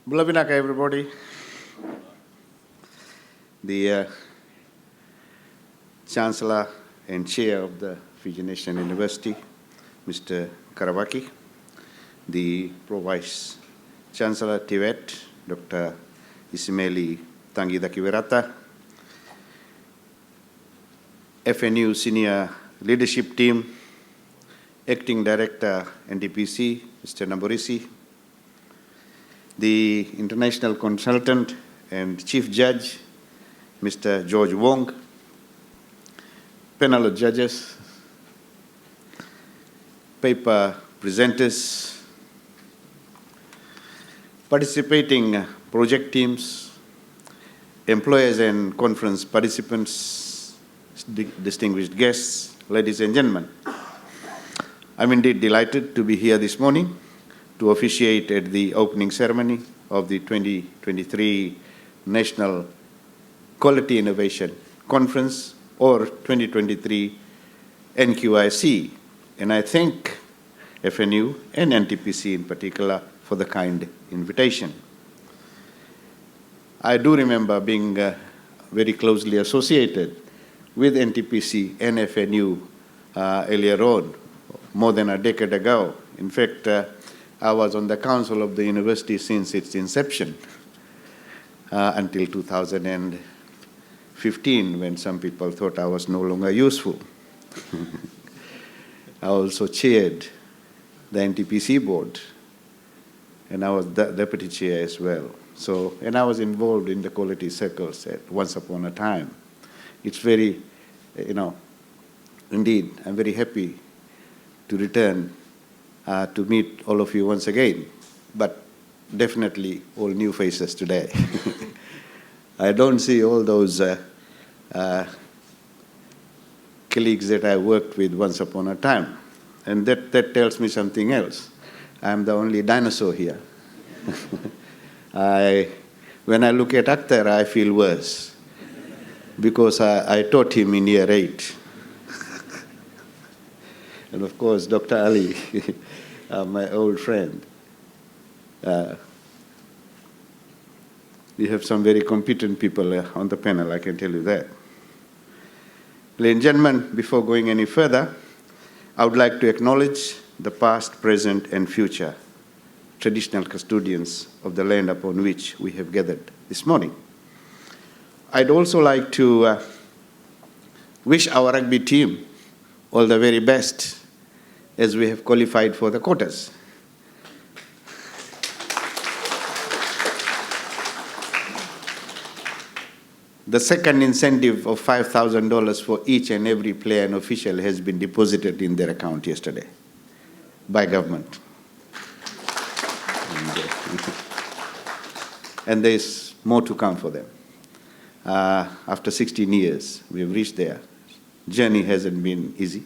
Bulabinaka, everybody. The Chancellor and Chair of the Fiji National University, Mr. Karawaki, the Pro-Vice Chancellor Tibet, Dr. Ismaili Tangidakiwerata, FNU Senior Leadership Team, Acting Director NDPC, Mr. Namborisi, the International Consultant and Chief Judge, Mr. George Wong, panel of judges, paper presenters, participating project teams, employers and conference participants, distinguished guests, ladies and gentlemen. I'm indeed delighted to be here this morning to officiate at the opening ceremony of the 2023 National Quality Innovation Conference, or 2023 NQIC. And I thank FNU and NTPC in particular for the kind invitation. I do remember being very closely associated with NTPC and FNU earlier on, more than a decade ago. In fact, I was on the council of the university since its inception until 2015, when some people thought I was no longer useful. I also chaired the NTPC board, and I was the deputy chair as well. So, and I was involved in the quality circles once upon a time. It's very, indeed, I'm very happy to return to meet all of you once again, but definitely all new faces today. I don't see all those colleagues that I worked with once upon a time, and that tells me something else. I'm the only dinosaur here. When I look at Akhtar, I feel worse, because I taught him in year 8. And of course, Dr. Ali, my old friend. We have some very competent people on the panel, I can tell you that. Ladies and gentlemen, before going any further, I would like to acknowledge the past, present, and future traditional custodians of the land upon which we have gathered this morning. I'd also like to wish our rugby team all the very best as we have qualified for the quarters. The second incentive of $5,000 for each and every player and official has been deposited in their account yesterday by government. And there's more to come for them. After 16 years, we've reached there. Journey hasn't been easy.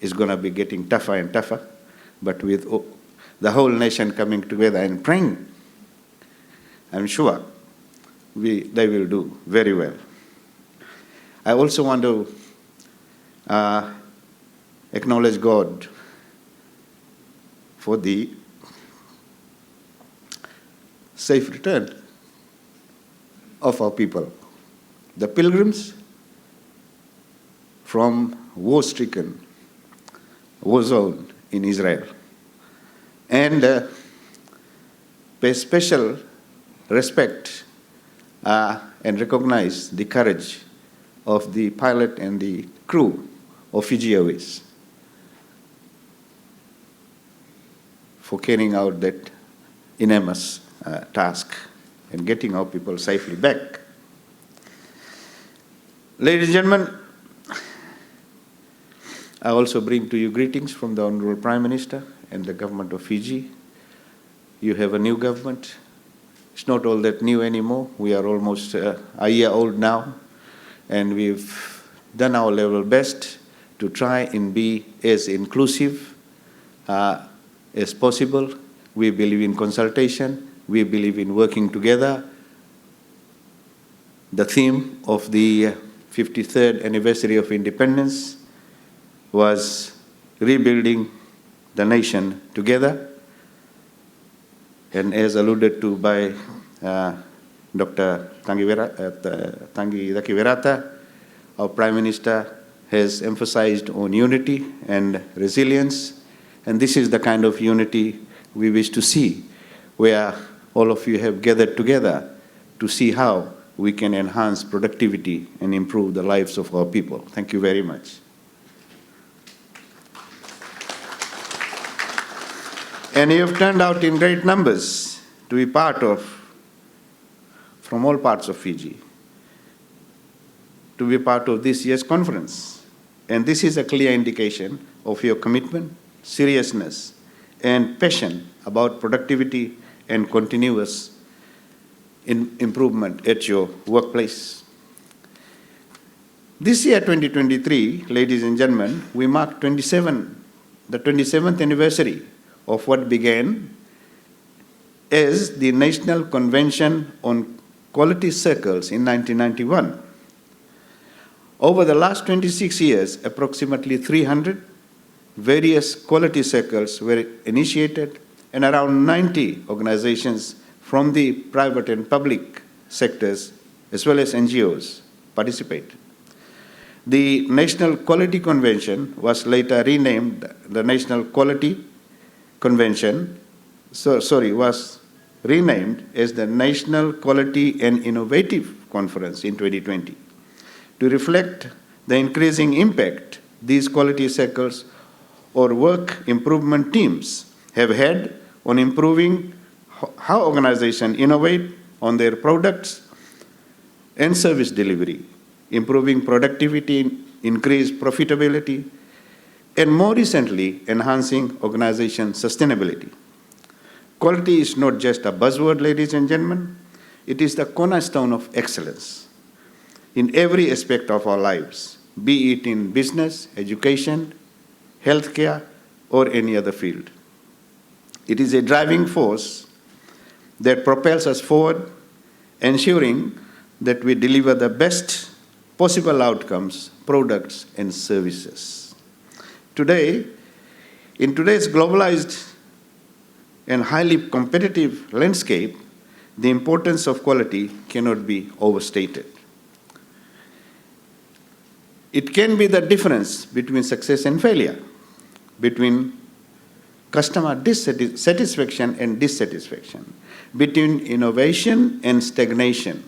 It's going to be getting tougher and tougher, but with the whole nation coming together and praying, I'm sure they will do very well. I also want to acknowledge God for the safe return of our people, the pilgrims from war-stricken war zone in Israel, and pay special respect and recognize the courage of the pilot and the crew of Fiji Airways for carrying out that enormous task and getting our people safely back. Ladies and gentlemen, I also bring to you greetings from the Honorable Prime Minister and the government of Fiji. You have a new government. It's not all that new anymore. We are almost a year old now, and we've done our level best to try and be as inclusive as possible. We believe in consultation. We believe in working together. The theme of the 53rd anniversary of independence was rebuilding the nation together. And as alluded to by Dr. Tangi Daki Virata, our Prime Minister has emphasized on unity and resilience, and this is the kind of unity we wish to see, where all of you have gathered together to see how we can enhance productivity and improve the lives of our people. Thank you very much. And you have turned out in great numbers to be part of, from all parts of Fiji, to be part of this year's conference. And this is a clear indication of your commitment, seriousness, and passion about productivity and continuous improvement at your workplace. This year, 2023, ladies and gentlemen, we mark the 27th anniversary of what began as the National Convention on Quality Circles in 1991. Over the last 26 years, approximately 300 various quality circles were initiated, and around 90 organizations from the private and public sectors, as well as NGOs, participate. The National Quality Convention was later renamed the National Quality Convention, was renamed as the National Quality and Innovative Conference in 2020 to reflect the increasing impact these quality circles or work improvement teams have had on improving how organizations innovate on their products and service delivery, improving productivity, increase profitability, and more recently, enhancing organization sustainability. Quality is not just a buzzword, ladies and gentlemen. It is the cornerstone of excellence in every aspect of our lives, be it in business, education, healthcare, or any other field. It is a driving force that propels us forward, ensuring that we deliver the best possible outcomes, products, and services. Today, in today's globalized and highly competitive landscape, the importance of quality cannot be overstated. It can be the difference between success and failure, between customer satisfaction and dissatisfaction, between innovation and stagnation.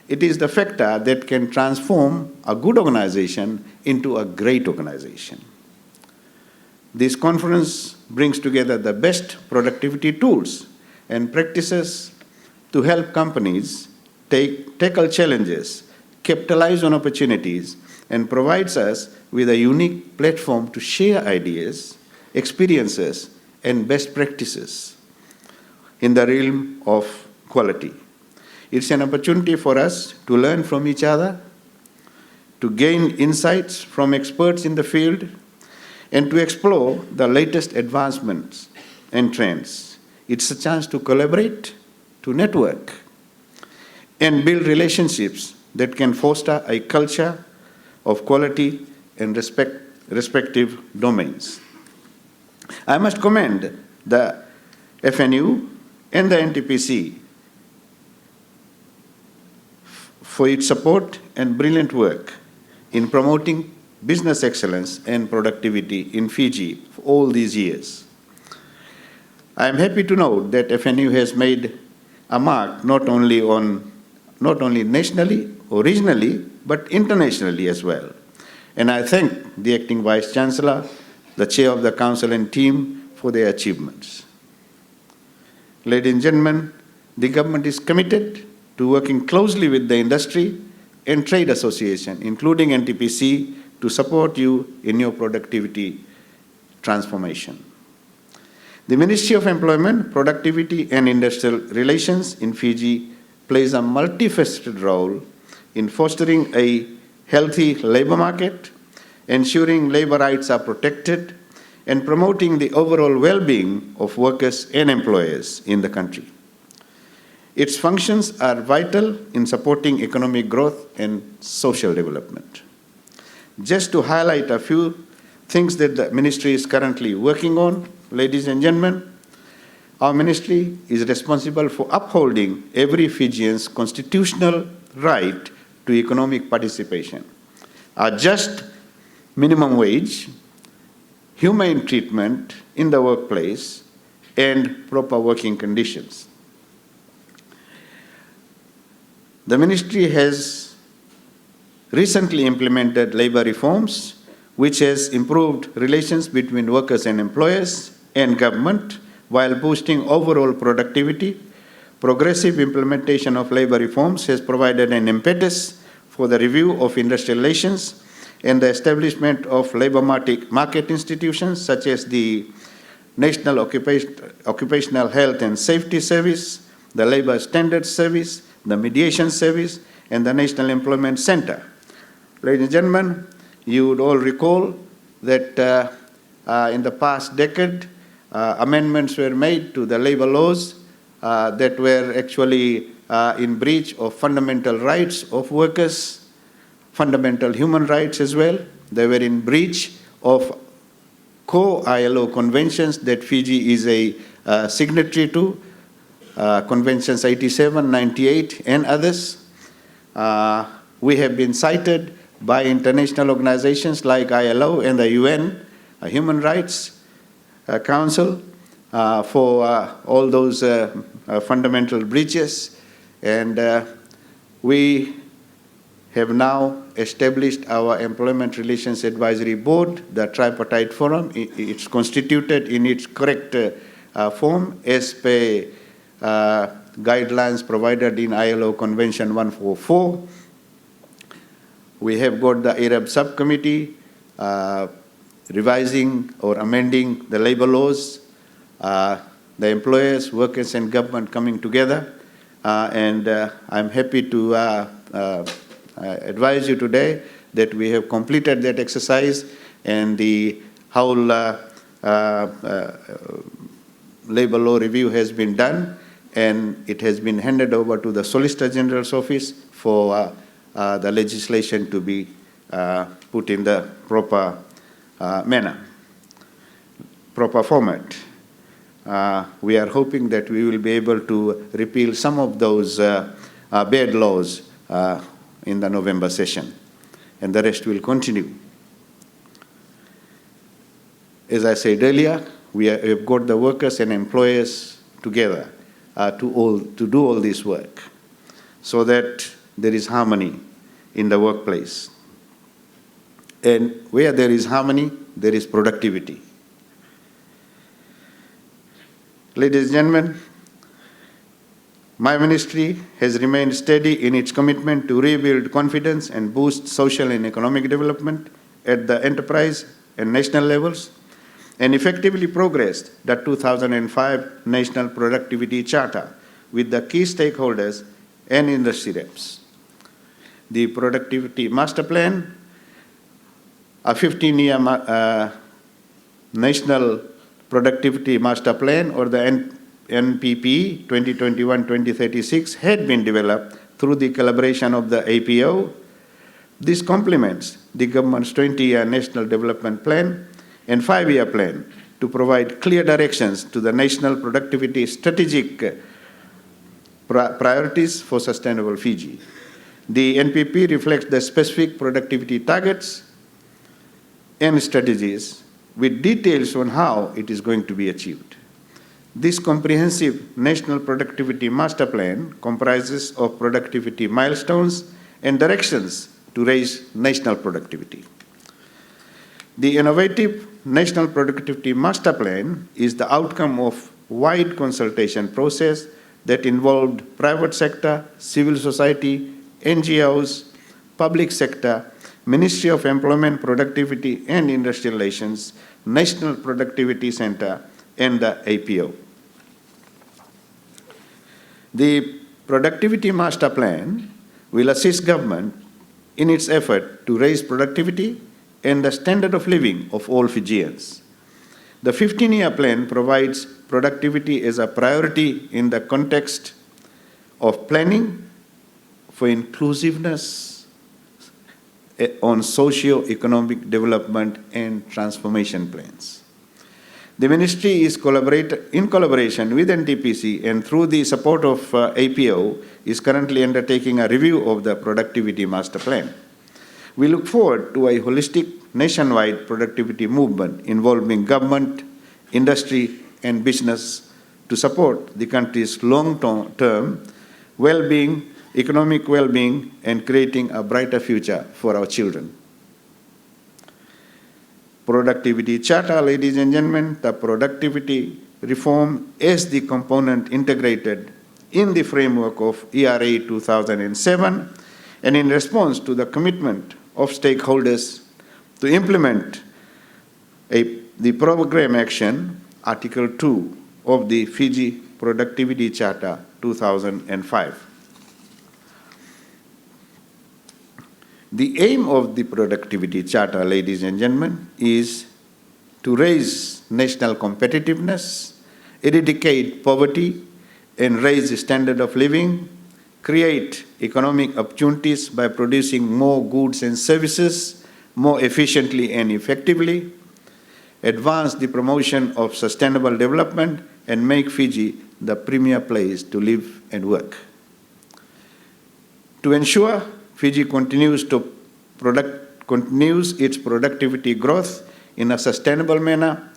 It is the factor that can transform a good organization into a great organization. This conference brings together the best productivity tools and practices to help companies tackle challenges, capitalize on opportunities, and provides us with a unique platform to share ideas, experiences, and best practices in the realm of quality. It's an opportunity for us to learn from each other, to gain insights from experts in the field, and to explore the latest advancements and trends. It's a chance to collaborate, to network, and build relationships that can foster a culture of quality and respective domains. I must commend the FNU and the NTPC for its support and brilliant work in promoting business excellence and productivity in Fiji for all these years. I am happy to note that FNU has made a mark not only nationally or regionally, but internationally as well. And I thank the Acting Vice Chancellor, the Chair of the Council and team for their achievements. Ladies and gentlemen, the government is committed to working closely with the industry and trade association, including NTPC, to support you in your productivity transformation. The Ministry of Employment, Productivity and Industrial Relations in Fiji plays a multifaceted role in fostering a healthy labor market, ensuring labor rights are protected, and promoting the overall well-being of workers and employers in the country. Its functions are vital in supporting economic growth and social development. Just to highlight a few things that the ministry is currently working on, ladies and gentlemen, Our ministry is responsible for upholding every Fijian's constitutional right to economic participation, a just minimum wage, humane treatment in the workplace, and proper working conditions. The ministry has recently implemented labor reforms, which has improved relations between workers and employers and government while boosting overall productivity. Progressive implementation of labor reforms has provided an impetus for the review of industrial relations and the establishment of labor market institutions such as the National Occupational Health and Safety Service, the Labor Standards Service, the Mediation Service, and the National Employment Center. Ladies and gentlemen, you would all recall that in the past decade, amendments were made to the labor laws that were actually in breach of fundamental rights of workers, fundamental human rights as well. They were in breach of co-ILO conventions that Fiji is a signatory to, Conventions 87, 98, and others. We have been cited by international organizations like ILO and the UN, Human Rights Council, for all those fundamental breaches. And we have now established our Employment Relations Advisory Board, the tripartite forum. It's constituted in its correct form as per guidelines provided in ILO Convention 144. We have got the Arab subcommittee revising or amending the labor laws, the employers, workers, and government coming together. And I'm happy to advise you today that we have completed that exercise, and the whole labor law review has been done, and it has been handed over to the Solicitor General's office for the legislation to be put in the proper manner, proper format. We are hoping that we will be able to repeal some of those bad laws in the November session, and the rest will continue. As I said earlier, we have got the workers and employers together to do all this work so that there is harmony in the workplace. And where there is harmony, there is productivity. Ladies and gentlemen, my ministry has remained steady in its commitment to rebuild confidence and boost social and economic development at the enterprise and national levels, and effectively progressed the 2005 National Productivity Charter with the key stakeholders and industry reps. The Productivity Master Plan, a 15-year National Productivity Master Plan, or the NPP 2021-2036, had been developed through the collaboration of the APO. This complements the government's 20-year National Development Plan and 5-year plan to provide clear directions to the national productivity strategic priorities for sustainable Fiji. The NPP reflects the specific productivity targets and strategies with details on how it is going to be achieved. This comprehensive National Productivity Master Plan comprises of productivity milestones and directions to raise national productivity. The innovative National Productivity Master Plan is the outcome of wide consultation process that involved private sector, civil society, NGOs, public sector, Ministry of Employment, Productivity and Industrial Relations, National Productivity Center, and the APO. The Productivity Master Plan will assist government in its effort to raise productivity and the standard of living of all Fijians. The 15-year plan provides productivity as a priority in the context of planning for inclusiveness on socio-economic development and transformation plans. The ministry is in collaboration with NTPC and through the support of APO is currently undertaking a review of the productivity master plan. We look forward to a holistic nationwide productivity movement involving government, industry, and business to support the country's long-term well-being, economic well-being, and creating a brighter future for our children. Productivity Charter, ladies and gentlemen, the productivity reform is the component integrated in the framework of ERA 2007 and in response to the commitment of stakeholders to implement the program action, Article 2 of the Fiji Productivity Charter 2005. The aim of the Productivity Charter, ladies and gentlemen, is to raise national competitiveness, eradicate poverty, and raise the standard of living, create economic opportunities by producing more goods and services more efficiently and effectively, advance the promotion of sustainable development, and make Fiji the premier place to live and work. To ensure Fiji continues its productivity growth in a sustainable manner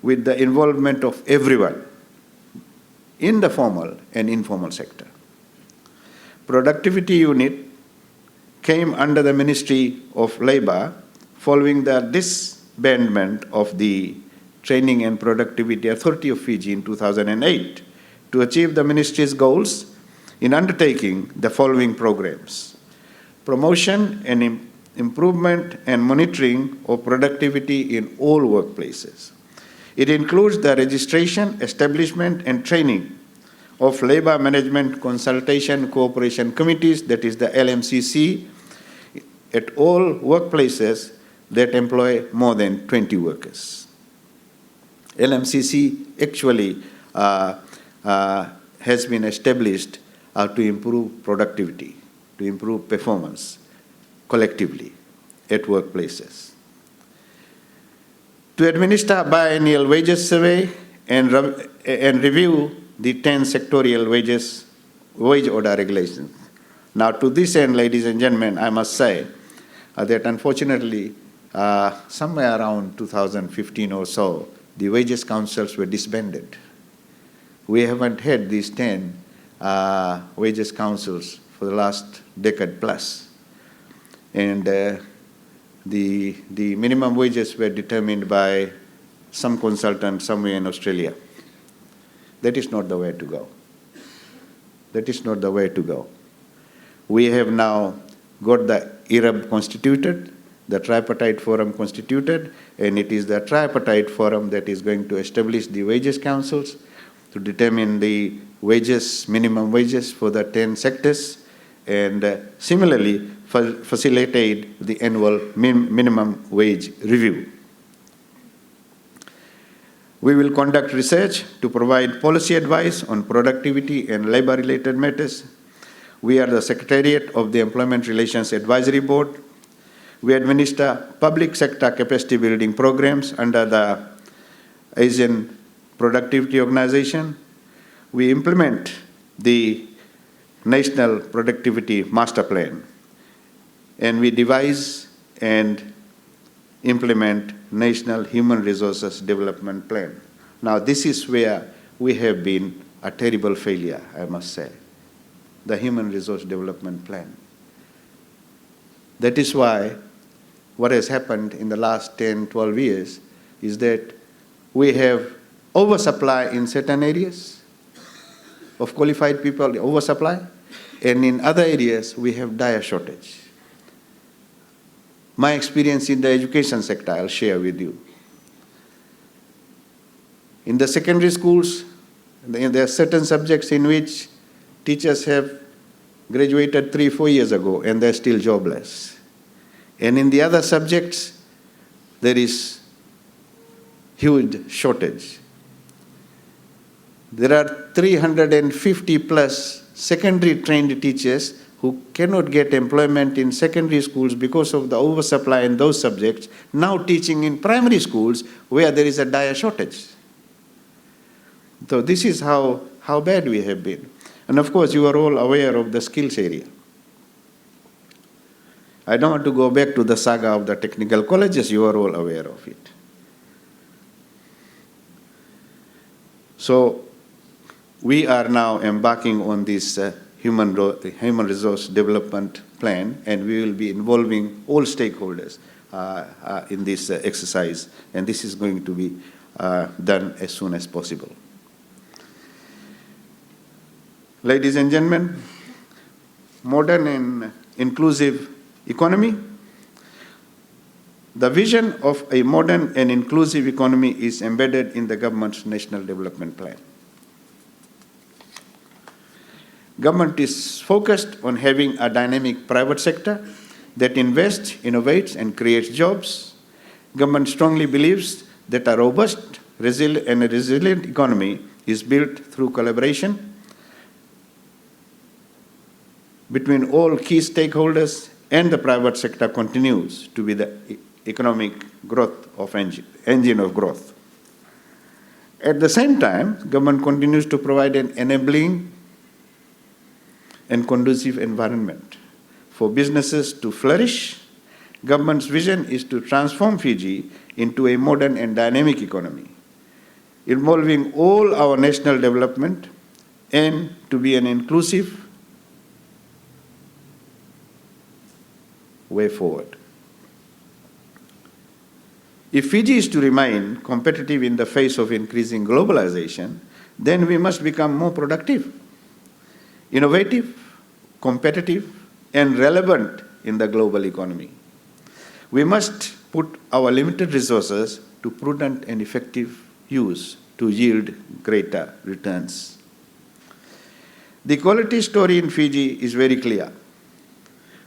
with the involvement of everyone in the formal and informal sector. Productivity Unit came under the Ministry of Labour following the disbandment of the Training and Productivity Authority of Fiji in 2008 to achieve the Ministry's goals in undertaking the following programs: promotion and improvement and monitoring of productivity in all workplaces. It includes the registration, establishment, and training of Labour Management Consultation Cooperation Committees, that is the LMCC, at all workplaces that employ more than 20 workers. LMCC actually has been established to improve productivity, to improve performance collectively at workplaces. To administer biennial wages survey and review the 10 sectorial wage order regulations. Now, to this end, ladies and gentlemen, I must say that unfortunately, somewhere around 2015 or so, the wages councils were disbanded. We haven't had these 10 wages councils for the last decade plus. And the minimum wages were determined by some consultant somewhere in Australia. That is not the way to go. That is not the way to go. We have now got the IRAB constituted, the tripartite forum constituted, and it is the tripartite forum that is going to establish the wages councils to determine the wages, minimum wages for the 10 sectors, and similarly facilitate the annual minimum wage review. We will conduct research to provide policy advice on productivity and labor-related matters. We are the Secretariat of the Employment Relations Advisory Board. We administer public sector capacity building programs under the Asian Productivity Organization. We implement the National Productivity Master Plan, and we devise and implement National Human Resources Development Plan. Now, this is where we have been a terrible failure, I must say, the Human Resource Development Plan. That is why what has happened in the last 10, 12 years is that we have oversupply in certain areas of qualified people, oversupply, and in other areas we have dire shortage. My experience in the education sector, I'll share with you. In the secondary schools, there are certain subjects in which teachers have graduated 3-4 years ago and they're still jobless. And in the other subjects, there is huge shortage. There are 350 plus secondary trained teachers who cannot get employment in secondary schools because of the oversupply in those subjects, now teaching in primary schools where there is a dire shortage. So this is how bad we have been. And of course, you are all aware of the skills area. I don't want to go back to the saga of the technical colleges, you are all aware of it. So we are now embarking on this human resource development plan, and we will be involving all stakeholders in this exercise, and this is going to be done as soon as possible. Ladies and gentlemen, modern and inclusive economy. The vision of a modern and inclusive economy is embedded in the government's National Development Plan. Government is focused on having a dynamic private sector that invests, innovates, and creates jobs. Government strongly believes that a robust and a resilient economy is built through collaboration between all key stakeholders, and the private sector continues to be the economic growth of engine of growth. At the same time, government continues to provide an enabling and conducive environment for businesses to flourish. Government's vision is to transform Fiji into a modern and dynamic economy, involving all our national development and to be an inclusive way forward. If Fiji is to remain competitive in the face of increasing globalization, then we must become more productive, innovative, competitive, and relevant in the global economy. We must put our limited resources to prudent and effective use to yield greater returns. The quality story in Fiji is very clear.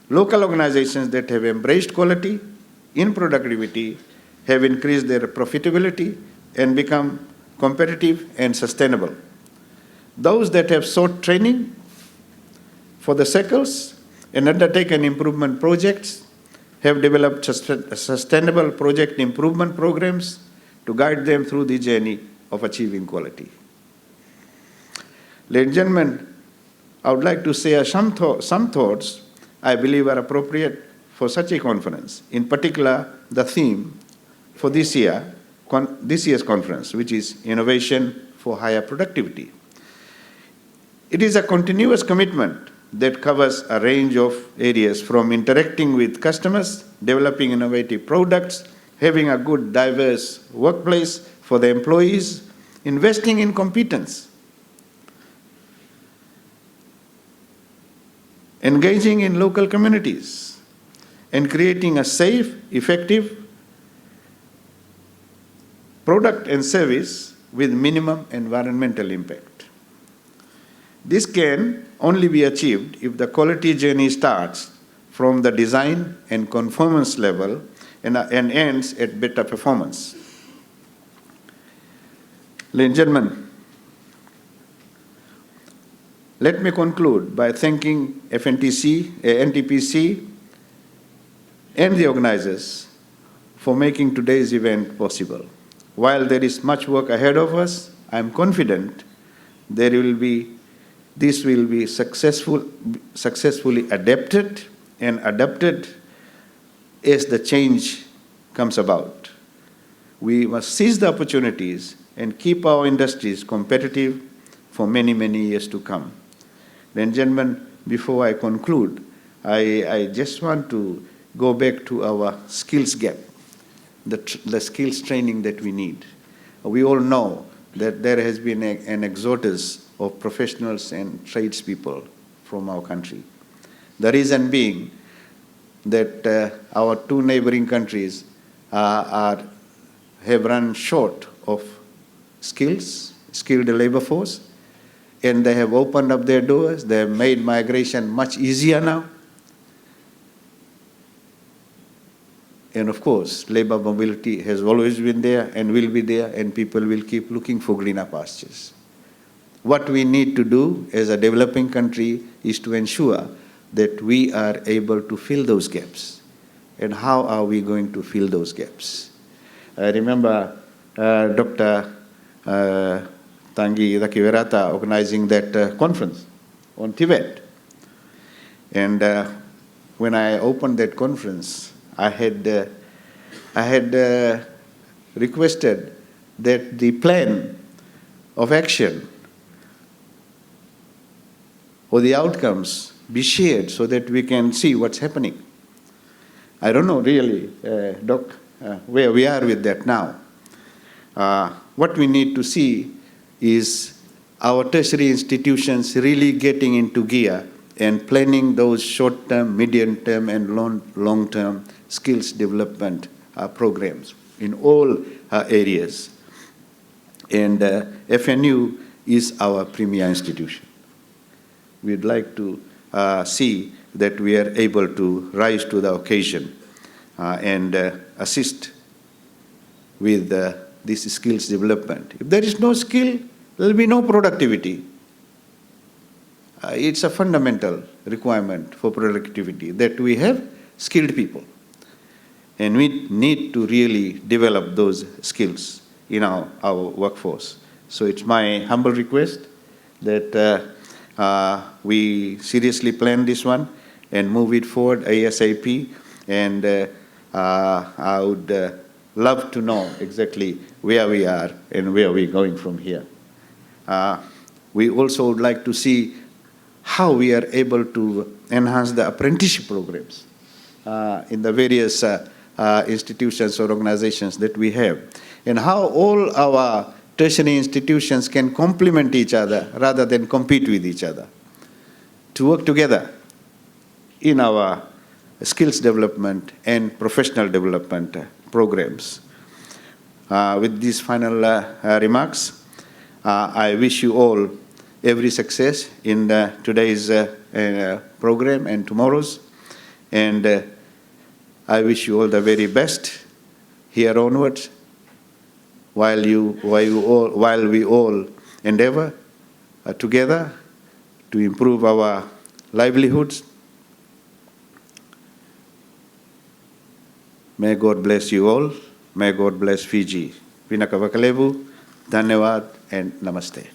Local organizations that have embraced quality in productivity have increased their profitability and become competitive and sustainable. Those that have sought training for the cycles and undertaken improvement projects have developed sustainable project improvement programs to guide them through the journey of achieving quality. Ladies and gentlemen, I would like to share some thoughts I believe are appropriate for such a conference. In particular, the theme for this year's conference, which is Innovation for Higher Productivity. It is a continuous commitment that covers a range of areas, from interacting with customers, developing innovative products, having a good, diverse workplace for the employees, investing in competence, engaging in local communities, and creating a safe, effective product and service with minimum environmental impact. This can only be achieved if the quality journey starts from the design and conformance level and ends at better performance. Ladies and gentlemen, let me conclude by thanking NTPC and the organizers for making today's event possible. While there is much work ahead of us, I am confident this will be successfully adapted and adapted as the change comes about. We must seize the opportunities and keep our industries competitive for many, many years to come. Ladies and gentlemen, before I conclude, I just want to go back to our skills gap, the skills training that we need. We all know that there has been an exodus of professionals and tradespeople from our country. The reason being that our two neighboring countries have run short of skilled labor force, and they have opened up their doors. They have made migration much easier now. And of course, labor mobility has always been there and will be there, and people will keep looking for greener pastures. What we need to do as a developing country is to ensure that we are able to fill those gaps. And how are we going to fill those gaps? I remember Dr. Tangi Dakiverata organizing that conference on Tibet. And when I opened that conference, I had requested that the plan of action or the outcomes be shared so that we can see what's happening. I don't know really, Doc, where we are with that now. What we need to see is our tertiary institutions really getting into gear and planning those short-term, medium-term, and long-term skills development programs in all areas. And FNU is our premier institution. We'd like to see that we are able to rise to the occasion and assist with this skills development. If there is no skill, there will be no productivity. It's a fundamental requirement for productivity that we have skilled people. And we need to really develop those skills in our workforce. So it's my humble request that we seriously plan this one and move it forward ASAP. And I would love to know exactly where we are and where we're going from here. We also would like to see how we are able to enhance the apprenticeship programs in the various institutions or organizations that we have, and how all our tertiary institutions can complement each other rather than compete with each other, to work together in our skills development and professional development programs. With these final remarks, I wish you all every success in today's program and tomorrow's. And I wish you all the very best here onwards while we all endeavor together to improve our livelihoods. May God bless you all. May God bless Fiji. Vinaka Vakalevu, Dhanyawad, and Namaste.